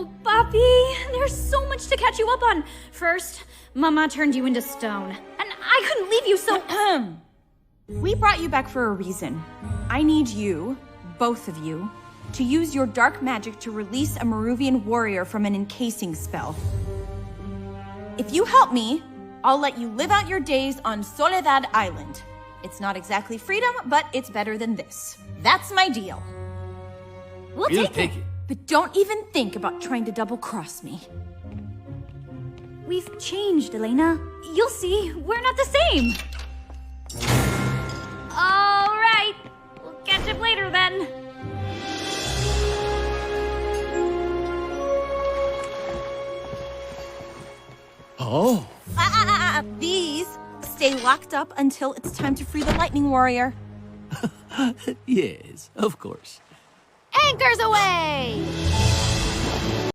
Oh, Papi, there's so much to catch you up on. First, Mama turned you into stone, and I couldn't leave you so... We brought you back for a reason. I need you, both of you, to use your dark magic to release a Maruvian warrior from an encasing spell. If you help me, I'll let you live out your days on Soledad Island. It's not exactly freedom, but it's better than this. That's my deal. We'll take it. But don't even think about trying to double-cross me. We've changed, Elena. You'll see, we're not the same. All right. We'll catch up later then. Oh. These stay locked up until it's time to free the lightning warrior. Yes, of course. Anchors away!